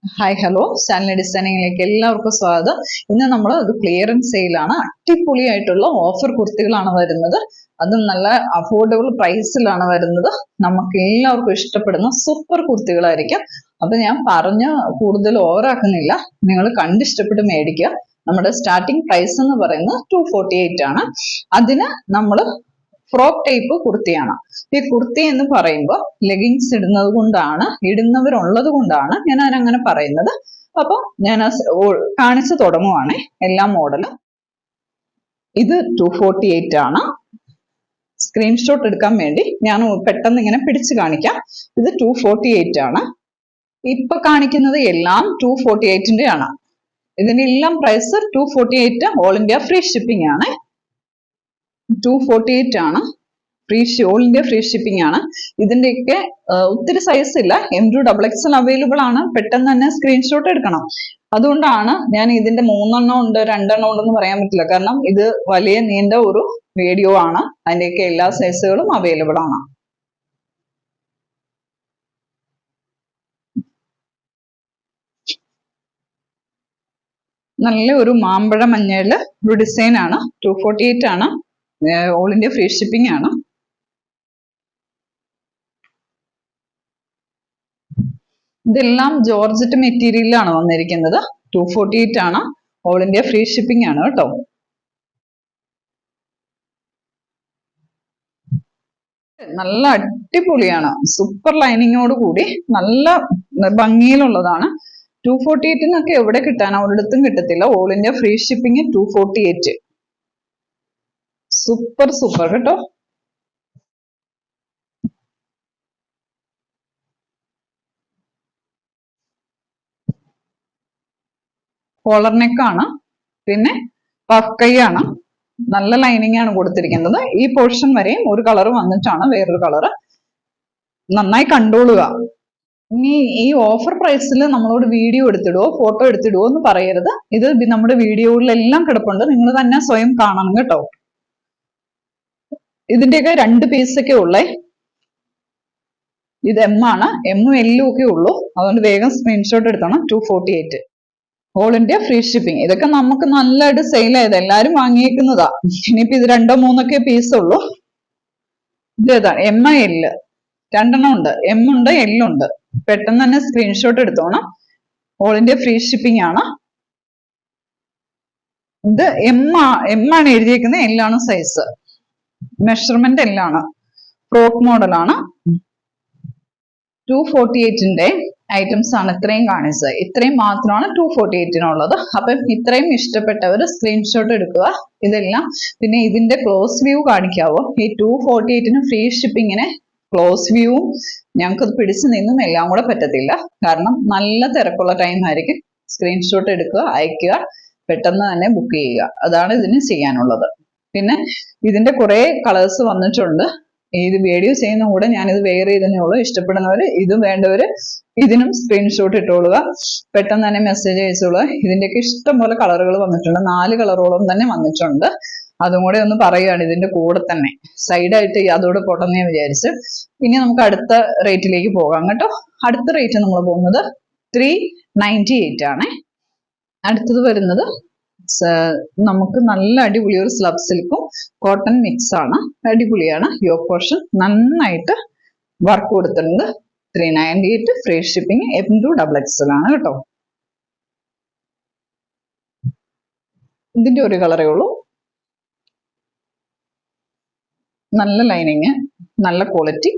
Hi hello Stanley ഡിസൈനിങ്ങിലേക്ക് എല്ലാവർക്കും സ്വാഗതം. ഇന്ന് നമ്മൾ ഒരു ക്ലിയറൻസ് സെയിലാണ്. അടിപൊളിയായിട്ടുള്ള ഓഫർ കുർത്തികളാണ് വരുന്നത്. അതും നല്ല അഫോർഡബിൾ പ്രൈസിലാണ് വരുന്നത്. നമുക്ക് എല്ലാവർക്കും ഇഷ്ടപ്പെടുന്ന സൂപ്പർ കുർത്തികളായിരിക്കും. അപ്പൊ ഞാൻ പറഞ്ഞ കൂടുതൽ ഓവറാക്കുന്നില്ല, നിങ്ങൾ കണ്ടിഷ്ടപ്പെട്ട് മേടിക്കുക. നമ്മുടെ സ്റ്റാർട്ടിംഗ് പ്രൈസ് എന്ന് പറയുന്നത് 248 ആണ്. അതിന് നമ്മൾ ഫ്രോക്ക് ടൈപ്പ് കുർത്തിയാണ്. ഈ കുർത്തി എന്ന് പറയുമ്പോൾ ലെഗിങ്സ് ഇടുന്നവരുള്ളത് കൊണ്ടാണ് ഞാൻ അതിനങ്ങനെ പറയുന്നത്. അപ്പൊ ഞാൻ കാണിച്ചു തുടങ്ങുവാണേ എല്ലാ മോഡലും. ഇത് 248 ആണ്. സ്ക്രീൻഷോട്ട് എടുക്കാൻ വേണ്ടി ഞാൻ പെട്ടെന്ന് ഇങ്ങനെ പിടിച്ചു കാണിക്കാം. ഇത് 248 ആണ്. ഇപ്പൊ കാണിക്കുന്നത് എല്ലാം 248ന്റെ ആണ്. ഇതിനെല്ലാം price 248, all India free shipping ആണ്. 248 ആണ്. ഓൾ ഇന്ത്യ ഫ്രീ ഷിപ്പിംഗ് ആണ്. ഇതിന്റെയൊക്കെ ഒത്തിരി സൈസ് ഇല്ല. M2XXL അവൈലബിൾ ആണ്. പെട്ടെന്ന് തന്നെ സ്ക്രീൻഷോട്ട് എടുക്കണം. അതുകൊണ്ടാണ് ഞാൻ ഇതിന്റെ 3 ഉണ്ട് 2 ഉണ്ടെന്ന് പറയാൻ പറ്റില്ല. കാരണം ഇത് വലിയ നീണ്ട ഒരു വീഡിയോ ആണ്. അതിന്റെയൊക്കെ എല്ലാ സൈസുകളും അവൈലബിൾ ആണ്. നല്ല ഒരു മാമ്പഴ മഞ്ഞയില് ഒരു ഡിസൈൻ ആണ്. 248 ആണ്. ഓൾ ഇന്ത്യ ഫ്രീ ഷിപ്പിംഗ് ആണ്. ഇതെല്ലാം ജോർജറ്റ് മെറ്റീരിയലിലാണ് വന്നിരിക്കുന്നത്. 248 ആണ്. ഓൾ ഇന്ത്യ ഫ്രീ ഷിപ്പിംഗ് ആണ് കേട്ടോ. നല്ല അടിപൊളിയാണ്. സൂപ്പർ ലൈനിങ്ങോട് കൂടി നല്ല ഭംഗിയിലുള്ളതാണ്. 248 എവിടെ കിട്ടാൻ, ഒരിടത്തും കിട്ടത്തില്ല. All India free shipping 248. Super super കേട്ടോ. കോളർ നെക്കാണ്. പിന്നെ പഫ് കൈ ആണ്. നല്ല ലൈനിങ് ആണ് കൊടുത്തിരിക്കുന്നത്. ഈ പോർഷൻ വരെയും ഒരു കളർ വന്നിട്ടാണ് വേറൊരു കളർ. നന്നായി കണ്ടോളുക. ഇനി ഈ ഓഫർ പ്രൈസിൽ നമ്മളോട് വീഡിയോ എടുത്തിടുവോ ഫോട്ടോ എടുത്തിടുവോ എന്ന് പറയരുത്. ഇത് നമ്മുടെ വീഡിയോയിലെല്ലാം കിടപ്പുണ്ട്. നിങ്ങൾ തന്നെ സ്വയം കാണണം കേട്ടോ. ഇതിന്റെയൊക്കെ 2 പീസൊക്കെ ഉള്ളേ. ഇത് M ആണ്. M-ഉം L-ഉം ഒക്കെ ഉള്ളൂ. അതുകൊണ്ട് വേഗം സ്ക്രീൻഷോട്ട് എടുത്തോണം. 248 ഓൾ ഇന്ത്യ ഫ്രീ ഷിപ്പിംഗ്. ഇതൊക്കെ നമുക്ക് നല്ലതായിട്ട് സെയിൽ ആയത്, എല്ലാരും വാങ്ങിയേക്കുന്നതാ. ഇനിയിപ്പോ ഇത് 2 3 പീസ് ഉള്ളൂ. ഇത് ഏതാ M-L 2 ഉണ്ട്. M ഉണ്ട്, L ഉണ്ട്. പെട്ടെന്ന് തന്നെ സ്ക്രീൻഷോട്ട് എടുത്തോണം. ഓൾ ഇന്ത്യ ഫ്രീ ഷിപ്പിംഗ് ആണ്. ഇത് M ആണ് എഴുതിയേക്കുന്നത്. L ആണ് സൈസ്. മെഷർമെന്റ് L ആണ്. ഫ്രോക്ക് മോഡലാണ്. 248ന്റെ ഐറ്റംസ് ആണ് ഇത്രയും കാണിച്ചത്. ഇത്രയും മാത്രമാണ് 248-നുള്ളത്. അപ്പം ഇത്രയും ഇഷ്ടപ്പെട്ടവർ സ്ക്രീൻഷോട്ട് എടുക്കുക. ഇതെല്ലാം. പിന്നെ ഇതിന്റെ ക്ലോസ് വ്യൂ കാണിക്കാവോ? ഈ 248-ന് ഫ്രീ ഷിപ്പിങ്ങിന് ക്ലോസ് വ്യൂവും ഞങ്ങൾക്ക് പിടിച്ചു നിന്നും എല്ലാം കൂടെ പറ്റത്തില്ല. കാരണം നല്ല തിരക്കുള്ള ടൈം ആയിരിക്കും. സ്ക്രീൻഷോട്ട് എടുക്കുക, അയക്കുക, പെട്ടെന്ന് തന്നെ ബുക്ക് ചെയ്യുക. അതാണ് ഇതിന് ചെയ്യാനുള്ളത്. പിന്നെ ഇതിന്റെ കുറെ കളേഴ്സ് വന്നിട്ടുണ്ട്. ഇത് വീഡിയോ ചെയ്യുന്ന കൂടെ ഞാനിത് വെയർ ചെയ്തേ ഉള്ളൂ. ഇഷ്ടപ്പെടുന്നവർ ഇത് വേണ്ടവർ ഇതിനും സ്ക്രീൻഷോട്ട് ഇട്ടോളുക. പെട്ടെന്ന് തന്നെ മെസ്സേജ് അയച്ചോളുക. ഇതിന്റെയൊക്കെ ഇഷ്ടം പോലെ കളറുകൾ വന്നിട്ടുണ്ട്. 4 കളറോളം തന്നെ വന്നിട്ടുണ്ട്. അതും കൂടെ ഒന്ന് പറയുകയാണ് ഇതിന്റെ കൂടെ തന്നെ. സൈഡായിട്ട് അതോടെ പൊട്ടന്നേ വിചാരിച്ച്. ഇനി നമുക്ക് അടുത്ത റേറ്റിലേക്ക് പോകാം കേട്ടോ. അടുത്ത റേറ്റ് നമ്മൾ പോകുന്നത് 398 ആണ്. അടുത്തത് വരുന്നത് നമുക്ക് നല്ല അടിപൊളി ഒരു സ്ലബ് സിൽക്കും കോട്ടൺ മിക്സ് ആണ്. അടിപൊളിയാണ്. യോക്ക് പോർഷൻ നന്നായിട്ട് വർക്ക് കൊടുത്തിട്ടുണ്ട്. 398 ഫ്രീ ഷിപ്പിംഗ്. M2XXL ആണ് കേട്ടോ. ഇതിന്റെ ഒരു കളറേ ഉള്ളൂ. നല്ല ലൈനിങ്, നല്ല ക്വാളിറ്റി.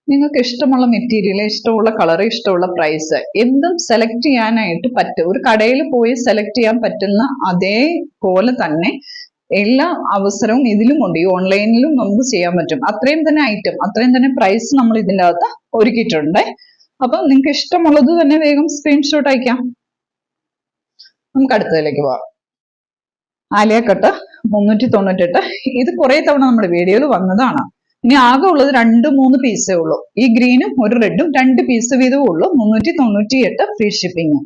നിങ്ങൾക്ക് ഇഷ്ടമുള്ള മെറ്റീരിയൽ, ഇഷ്ടമുള്ള കളർ, ഇഷ്ടമുള്ള പ്രൈസ് എന്തും സെലക്ട് ചെയ്യാനായിട്ട് പറ്റും. ഒരു കടയിൽ പോയി സെലക്ട് ചെയ്യാൻ പറ്റുന്ന അതേപോലെ തന്നെ എല്ലാ അവസരവും ഇതിലുമുണ്ട്. ഈ ഓൺലൈനിലും നമുക്ക് ചെയ്യാൻ പറ്റും. അത്രയും തന്നെ ഐറ്റം, അത്രയും തന്നെ പ്രൈസ് നമ്മൾ ഇതിൻ്റെ അകത്ത് ഒരുക്കിയിട്ടുണ്ട്. അപ്പം നിങ്ങൾക്ക് ഇഷ്ടമുള്ളത് തന്നെ വേഗം സ്ക്രീൻഷോട്ട് അയക്കാം. നമുക്ക് അടുത്തതിലേക്ക് പോവാം. ആലിയ കട്ട് 398. ഇത് കുറെ തവണ നമ്മുടെ വീഡിയോയിൽ വന്നതാണ്. ഇനി ആകെ ഉള്ളത് 2-3 പീസേ ഉള്ളൂ. ഈ ഗ്രീനും ഒരു റെഡും 2 പീസ് വീതവും ഉള്ളൂ. 398 ഫ്രീ ഷിപ്പിംഗ്.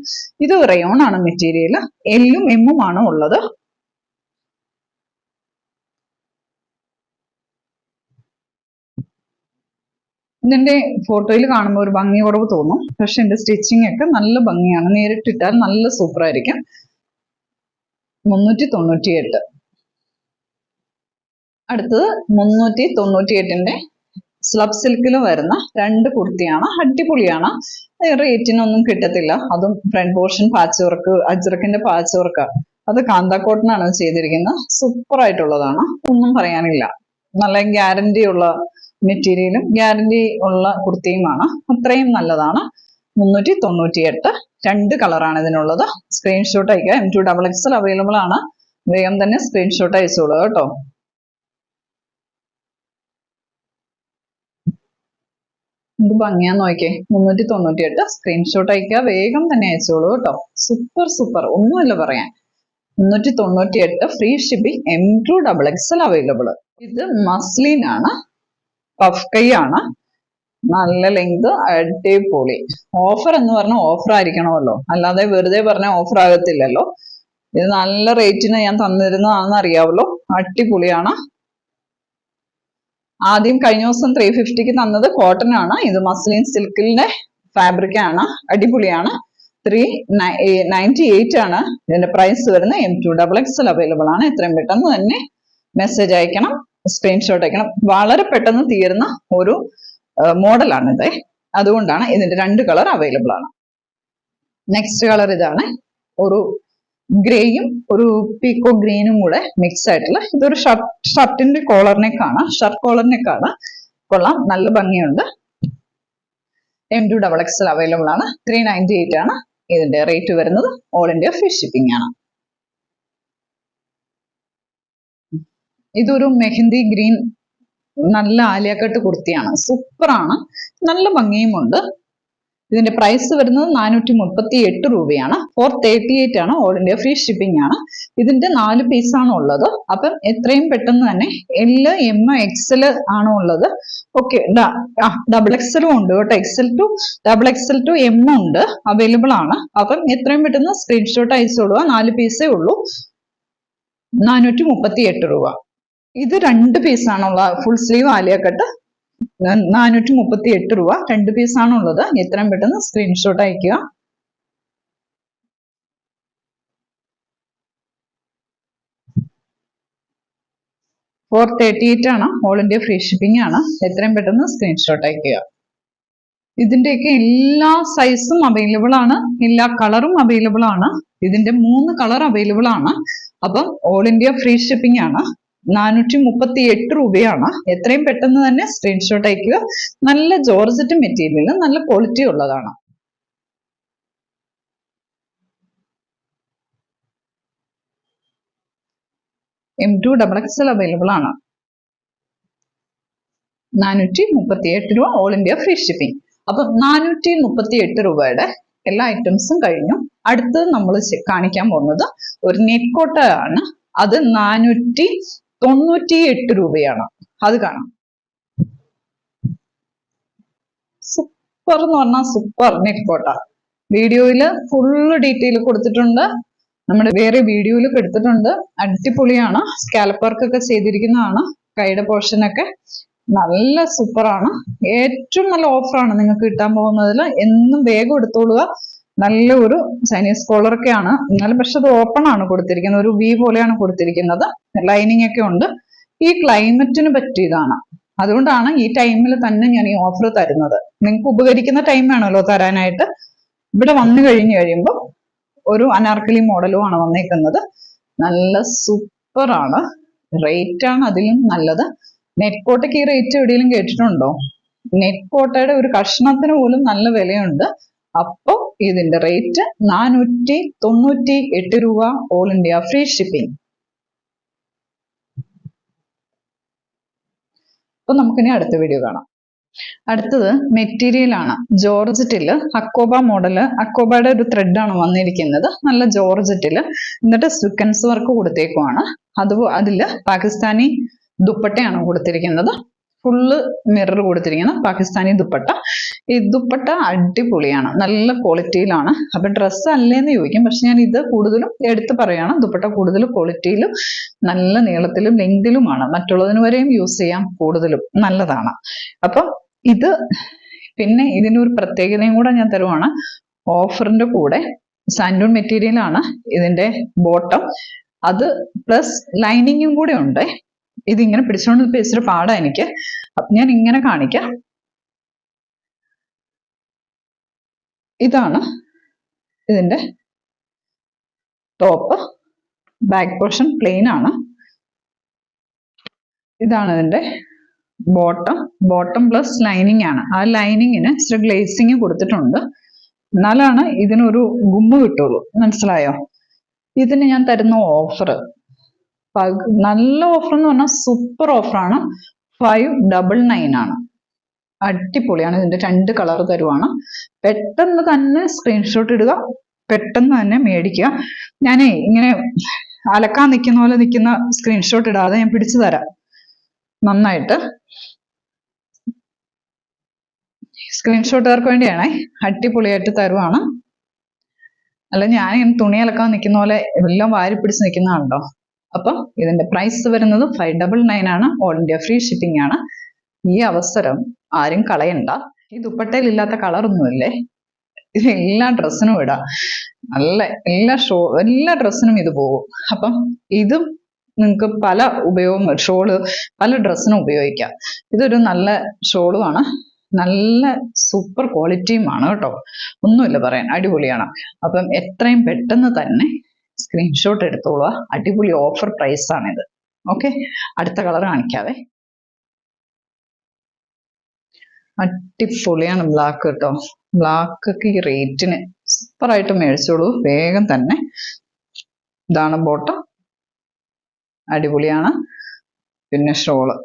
ഇത് റയോൺ ആണ് മെറ്റീരിയൽ. L-ഉം M-ഉം ആണ് ഉള്ളത്. ഇതിന്റെ ഫോട്ടോയിൽ കാണുമ്പോൾ ഒരു ഭംഗി കുറവ് തോന്നും, പക്ഷെ എന്റെ സ്റ്റിച്ചിങ് ഒക്കെ നല്ല ഭംഗിയാണ്. നേരിട്ടിട്ടാൽ നല്ല സൂപ്പർ ആയിരിക്കും. 398. അടുത്തത് 398ന്റെ സ്ലബ് സിൽക്കിൽ വരുന്ന 2 കുർത്തിയാണ്. അടിപൊളിയാണ്. റേറ്റിനൊന്നും കിട്ടത്തില്ല. അതും ഫ്രണ്ട് പോർഷൻ പാച്ച് വർക്ക്, അജ്രക്കിന്റെ പാച്ച് വർക്ക്. അത് കാന്ത കോട്ടൺ ആണ് ചെയ്തിരിക്കുന്നത്. സൂപ്പർ ആയിട്ടുള്ളതാണ്, ഒന്നും പറയാനില്ല. നല്ല ഗ്യാരണ്ടി ഉള്ള മെറ്റീരിയലും ഗ്യാരണ്ടി ഉള്ള കുർത്തിയുമാണ്. അത്രയും നല്ലതാണ്. 398. 2 കളറാണ് ഇതിനുള്ളത്. സ്ക്രീൻഷോട്ട് അയക്കുക. M2XXL അവൈലബിൾ ആണ്. വേഗം തന്നെ സ്ക്രീൻഷോട്ട് അയച്ചോളൂ കേട്ടോ. എന്ത് ഭംഗിയാന്ന് നോക്കിയേ. 398. സ്ക്രീൻഷോട്ട് അയക്കുക. വേഗം തന്നെ അയച്ചോളൂ കേട്ടോ. സൂപ്പർ സൂപ്പർ, ഒന്നുമില്ല പറയാൻ. 398 ഫ്രീ ഷിപ്പിംഗ്. M2XXL available. ഇത് മസ്ലിൻ ആണ്, പഫ് കൈ ആണ്, നല്ല ലെങ്ത്, അടിപൊളി. ഓഫർ എന്ന് പറഞ്ഞാൽ ഓഫർ ആയിരിക്കണമല്ലോ, അല്ലാതെ വെറുതെ പറഞ്ഞാൽ ഓഫർ ആകത്തില്ലല്ലോ. ഇത് നല്ല റേറ്റിന് ഞാൻ തന്നിരുന്നതാണെന്ന് അറിയാമല്ലോ. അടിപൊളിയാണ്. ആദ്യം കഴിഞ്ഞ ദിവസം 350ക്ക് തന്നത് കോട്ടൺ ആണ്. ഇത് മസ്ലിൻ സിൽക്കിന്റെ ഫാബ്രിക് ആണ്. അടിപൊളിയാണ്. 398 ആണ് ഇതിന്റെ പ്രൈസ് വരുന്നത്. M2XXL അവൈലബിൾ ആണ്. എത്രയും പെട്ടെന്ന് തന്നെ മെസ്സേജ് അയക്കണം, സ്ക്രീൻഷോട്ട് അയക്കണം. വളരെ പെട്ടെന്ന് തീരുന്ന ഒരു മോഡലാണിത്. അതുകൊണ്ടാണ് ഇതിന്റെ 2 കളർ അവൈലബിൾ ആണ്. നെക്സ്റ്റ് കളർ ഇതാണ്. ഒരു ഗ്രേയും ഒരു പീക്കോ ഗ്രീനും കൂടെ മിക്സ് ആയിട്ടുള്ള, ഇതൊരു ഷർട്ടിന്റെ കോളർ നെക്കാണ്. ഷർട്ട് കോളർ നെക്കാണ്. കൊള്ളാം, നല്ല ഭംഗിയുണ്ട്. M2XXL അവൈലബിൾ ആണ്. 398 ആണ് ഇതിന്റെ റേറ്റ് വരുന്നത്. ഓൾ ഇന്ത്യ ഫ്രീ ഷിപ്പിംഗ് ആണ്. ഇതൊരു മെഹന്തി ഗ്രീൻ നല്ല ആലിയ കട്ട് കുർത്തിയാണ്. സൂപ്പറാണ്, നല്ല ഭംഗിയുമുണ്ട്. ഇതിന്റെ പ്രൈസ് വരുന്നത് 438 രൂപയാണ്. 438 ആണ്. ഓൾ ഇന്ത്യ ഫ്രീ ഷിപ്പിംഗ് ആണ്. ഇതിന്റെ 4 പീസാണ് ഉള്ളത്. അപ്പം എത്രയും പെട്ടെന്ന് തന്നെ L, M, XL ആണ് ഉള്ളത്. ഓക്കെ, XXL ഉണ്ട് കേട്ടോ. XL to M ഉണ്ട്, അവൈലബിൾ ആണ്. അപ്പം എത്രയും പെട്ടെന്ന് സ്ക്രീൻഷോട്ട് അയച്ചോളുക. 4 പീസേ ഉള്ളൂ. 438 രൂപ. ഇത് 2 പീസാണുള്ള ഫുൾ സ്ലീവ് ആലിയ കട്ട്. 438 രൂപ. 2 പീസാണ് ഉള്ളത്. എത്രയും പെട്ടെന്ന് സ്ക്രീൻഷോട്ട് അയക്കുക. $438 ആണ്. ഓൾ ഇന്ത്യ ഫ്രീ ഷിപ്പിംഗ് ആണ്. എത്രയും പെട്ടെന്ന് സ്ക്രീൻഷോട്ട് അയക്കുക. ഇതിന്റെയൊക്കെ എല്ലാ സൈസും അവൈലബിൾ ആണ്, എല്ലാ കളറും അവൈലബിൾ ആണ്. ഇതിന്റെ 3 കളർ അവൈലബിൾ ആണ്. അപ്പം ഓൾ ഇന്ത്യ ഫ്രീ ഷിപ്പിംഗ് ആണ്. 438 രൂപയാണ്. എത്രയും പെട്ടെന്ന് തന്നെ സ്ക്രീൻഷോട്ട് അയക്കുക. നല്ല ജോർജറ്റ് മെറ്റീരിയൽ, നല്ല ക്വാളിറ്റി ഉള്ളതാണ്. M2XXL അവൈലബിൾ ആണ്. 438 രൂപ. All India free shipping. അപ്പൊ 438 രൂപയുടെ എല്ലാ ഐറ്റംസും കഴിഞ്ഞു. അടുത്തത് നമ്മൾ കാണിക്കാൻ പോകുന്നത് ഒരു നെറ്റ് കോട്ട ആണ്. അത് 498 രൂപയാണ്. അത് കാണാം. സൂപ്പർ എന്ന് പറഞ്ഞാൽ സൂപ്പർ നെറ്റ് കോട്ട. വീഡിയോയില് ഫുള്ള് ഡീറ്റെയിൽ കൊടുത്തിട്ടുണ്ട്. നമ്മുടെ വേറെ വീഡിയോയിലൊക്കെ എടുത്തിട്ടുണ്ട്. അടിപൊളിയാണ്. സ്കാലപ്പ് വർക്ക് ഒക്കെ ചെയ്തിരിക്കുന്നതാണ്. കൈയുടെ പോർഷനൊക്കെ നല്ല സൂപ്പറാണ്. ഏറ്റവും നല്ല ഓഫറാണ് നിങ്ങൾക്ക് കിട്ടാൻ പോകുന്നതിൽ. എന്നും വേഗം എടുത്തോളുക. നല്ല ഒരു ചൈനീസ് കോളറൊക്കെയാണ്. എന്നാലും പക്ഷെ അത് ഓപ്പൺ ആണ് കൊടുത്തിരിക്കുന്നത്. ഒരു വി പോലെയാണ് കൊടുത്തിരിക്കുന്നത്. ലൈനിങ് ഒക്കെ ഉണ്ട്. ഈ ക്ലൈമറ്റിന് പറ്റിയതാണ്. അതുകൊണ്ടാണ് ഈ ടൈമിൽ തന്നെ ഞാൻ ഈ ഓഫർ തരുന്നത്. നിങ്ങൾക്ക് ഉപകരിക്കുന്ന ടൈം ആണല്ലോ തരാനായിട്ട്. ഇവിടെ വന്നു കഴിയുമ്പോൾ ഒരു അനാർക്കലി മോഡലും ആണ് വന്നേക്കുന്നത്. നല്ല സൂപ്പറാണ്. റേറ്റ് ആണ് അതിലും നല്ലത്. നെറ്റ് കോട്ടയ്ക്ക് ഈ റേറ്റ് എവിടെയെങ്കിലും കേട്ടിട്ടുണ്ടോ? നെറ്റ് കോട്ടയുടെ ഒരു കഷ്ണത്തിന് പോലും നല്ല വിലയുണ്ട്. അപ്പൊ ഇതിന്റെ റേറ്റ് 498 രൂപ. All India free shipping. അപ്പൊ നമുക്കിനി അടുത്ത വീഡിയോ കാണാം. അടുത്തത് മെറ്റീരിയൽ ആണ്. ജോർജറ്റില് അക്കോബ മോഡല്. അക്കോബയുടെ ഒരു ത്രെഡ് ആണ് വന്നിരിക്കുന്നത്. നല്ല ജോർജറ്റില്. എന്നിട്ട് സീക്വൻസ് വർക്ക് കൊടുത്തേക്കുവാണ്. അതില് പാകിസ്ഥാനി ദുപ്പട്ടയാണ് കൊടുത്തിരിക്കുന്നത്. ഫുള്ള് മിറർ കൊടുത്തിരിക്കുന്ന പാകിസ്ഥാനി ദുപ്പട്ട. ഈ ദുപ്പട്ട അടിപൊളിയാണ്, നല്ല ക്വാളിറ്റിയിലാണ്. അപ്പൊ ഡ്രസ്സ് അല്ലേന്ന് ചോദിക്കും, പക്ഷെ ഞാൻ ഇത് കൂടുതലും എടുത്ത് പറയാണ്. ദുപ്പട്ട കൂടുതൽ ക്വാളിറ്റിയിലും നല്ല നീളത്തിലും ലെങ്തിലുമാണ്. മറ്റുള്ളതിന് വരെയും യൂസ് ചെയ്യാം. കൂടുതലും നല്ലതാണ്. അപ്പം ഇത് പിന്നെ ഇതിൻ്റെ ഒരു പ്രത്യേകതയും കൂടെ ഞാൻ തരുവാണ്. ഓഫറിന്റെ കൂടെ സാൻഡൂൺ മെറ്റീരിയൽ ആണ് ഇതിന്റെ ബോട്ടം, അത് പ്ലസ് ലൈനിങ്ങും കൂടെ ഉണ്ട്. ഇതിങ്ങനെ പിടിച്ചോണ്ട് ഇപ്പൊ ഇച്ചിരി പാടാ എനിക്ക്. ഞാൻ ഇങ്ങനെ കാണിക്കാം. ഇതാണ് ഇതിന്റെ ടോപ്പ്. ബാക്ക് പോർഷൻ പ്ലെയിൻ ആണ്. ഇതാണ് ഇതിന്റെ ബോട്ടം പ്ലസ് ലൈനിങ് ആണ്. ആ ലൈനിങ്ങിന് ഇച്ചിരി ഗ്ലേസിങ് കൊടുത്തിട്ടുണ്ട്, എന്നാലാണ് ഇതിനൊരു ഗുമ്മ് കിട്ടുള്ളൂ. മനസ്സിലായോ? ഇതിന് ഞാൻ തരുന്ന ഓഫർ നല്ല ഓഫർ എന്ന് പറഞ്ഞാൽ സൂപ്പർ ഓഫറാണ്. 599 ആണ്. അടിപൊളിയാണ്. ഇതിന്റെ 2 കളർ തരുവാണ്. പെട്ടെന്ന് തന്നെ സ്ക്രീൻഷോട്ട് ഇടുക, പെട്ടെന്ന് തന്നെ മേടിക്കുക. ഞാനേ ഇങ്ങനെ അലക്കാൻ നിൽക്കുന്ന പോലെ നിൽക്കുന്ന സ്ക്രീൻഷോട്ട് ഇടാതെ ഞാൻ പിടിച്ചു തരാം. നന്നായിട്ട് സ്ക്രീൻഷോട്ടുകാർക്ക് വേണ്ടിയാണേ, അടിപൊളിയായിട്ട് തരുവാണ്. അല്ല ഞാൻ ഇങ്ങനെ തുണി അലക്കാൻ നിൽക്കുന്ന പോലെ എല്ലാം വാരി പിടിച്ച് നിൽക്കുന്നതാണല്ലോ. അപ്പം ഇതിന്റെ പ്രൈസ് വരുന്നത് 599 ആണ്. ഓൾ ഇന്ത്യ ഫ്രീ ഷിപ്പിംഗ് ആണ്. ഈ അവസരം ആരും കളയണ്ട. ഈ ദുപ്പട്ടയിൽ ഇല്ലാത്ത കളറൊന്നുമില്ലേ, ഇത് എല്ലാ ഡ്രസ്സിനും ഇടാം. നല്ല എല്ലാ ഡ്രസ്സിനും ഇത് പോകും. അപ്പം ഇതും നിങ്ങൾക്ക് പല ഉപയോഗങ്ങൾ, ഷോള് പല ഡ്രസ്സിനും ഉപയോഗിക്കാം. ഇതൊരു നല്ല ഷോളുമാണ്, നല്ല സൂപ്പർ ക്വാളിറ്റിയുമാണ് കേട്ടോ. ഒന്നുമില്ല പറയാൻ, അടിപൊളിയാണ്. അപ്പം എത്രയും പെട്ടെന്ന് തന്നെ സ്ക്രീൻഷോട്ട് എടുത്തോളുക. അടിപൊളി ഓഫർ പ്രൈസ് ആണിത്. ഓക്കെ, അടുത്ത കളർ കാണിക്കാവേ. അടിപൊളിയാണ് ബ്ലാക്ക് കേട്ടോ. ബ്ലാക്ക് ഒക്കെ ഈ റേറ്റിന് സൂപ്പറായിട്ട് മേടിച്ചോളൂ വേഗം തന്നെ. ഇതാണ് ബോട്ടം, അടിപൊളിയാണ്. പിന്നെ ഷോള്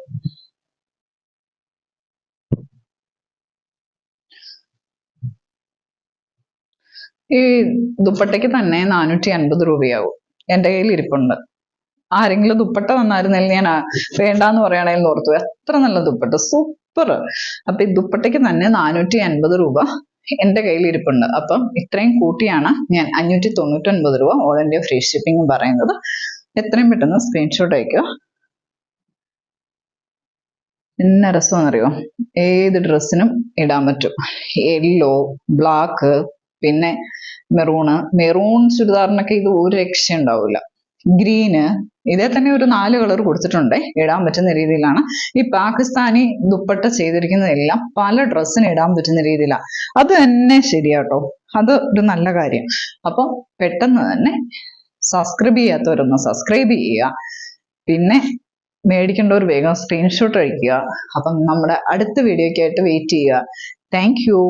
ഈ ദുപ്പട്ടയ്ക്ക് തന്നെ 450 രൂപയാവും. എൻ്റെ കയ്യിൽ ഇരിപ്പുണ്ട്. ആരെങ്കിലും ദുപ്പട്ട വന്നായിരുന്നെങ്കിൽ ഞാൻ വേണ്ടാന്ന് പറയുകയാണെങ്കിൽ ഓർത്തു. എത്ര നല്ല ദുപ്പട്ട, സൂപ്പർ. അപ്പൊ ഈ ദുപ്പട്ടയ്ക്ക് തന്നെ 450 രൂപ എൻ്റെ കയ്യിൽ ഇരിപ്പുണ്ട്. അപ്പം ഇത്രയും കൂട്ടിയാണ് ഞാൻ 599 രൂപ ഓൾ ഇന്ത്യ ഫ്രീ ഷിപ്പിംഗ് പറയുന്നത്. എത്രയും പെട്ടെന്ന് സ്ക്രീൻഷോട്ട് അയക്കുക. എന്നാ രസമെന്നറിയോ, ഏത് ഡ്രസ്സിനും ഇടാൻ പറ്റും. യെല്ലോ, ബ്ലാക്ക്, പിന്നെ മെറൂൺ ചുരിദാറിനൊക്കെ ഇത് ഒരു രക്ഷ ഉണ്ടാവില്ല. ഗ്രീന്, ഇതേ തന്നെ ഒരു 4 കളർ കൊടുത്തിട്ടുണ്ട്. ഇടാൻ പറ്റുന്ന രീതിയിലാണ്. ഈ പാകിസ്ഥാനി ദുപ്പട്ട ചെയ്തിരിക്കുന്നതെല്ലാം പല ഡ്രസ്സിന് ഇടാൻ പറ്റുന്ന രീതിയിലാണ്. അത് തന്നെ ശരിയാട്ടോ, അത് ഒരു നല്ല കാര്യം. അപ്പം പെട്ടെന്ന് തന്നെ സബ്സ്ക്രൈബ് ചെയ്യാത്തവരൊന്ന് സബ്സ്ക്രൈബ് ചെയ്യുക. പിന്നെ മേടിക്കേണ്ടവർ വേഗം സ്ക്രീൻഷോട്ട് അയക്കുക. അപ്പം നമ്മുടെ അടുത്ത വീഡിയോയ്ക്കായിട്ട് വെയിറ്റ് ചെയ്യുക. Thank you.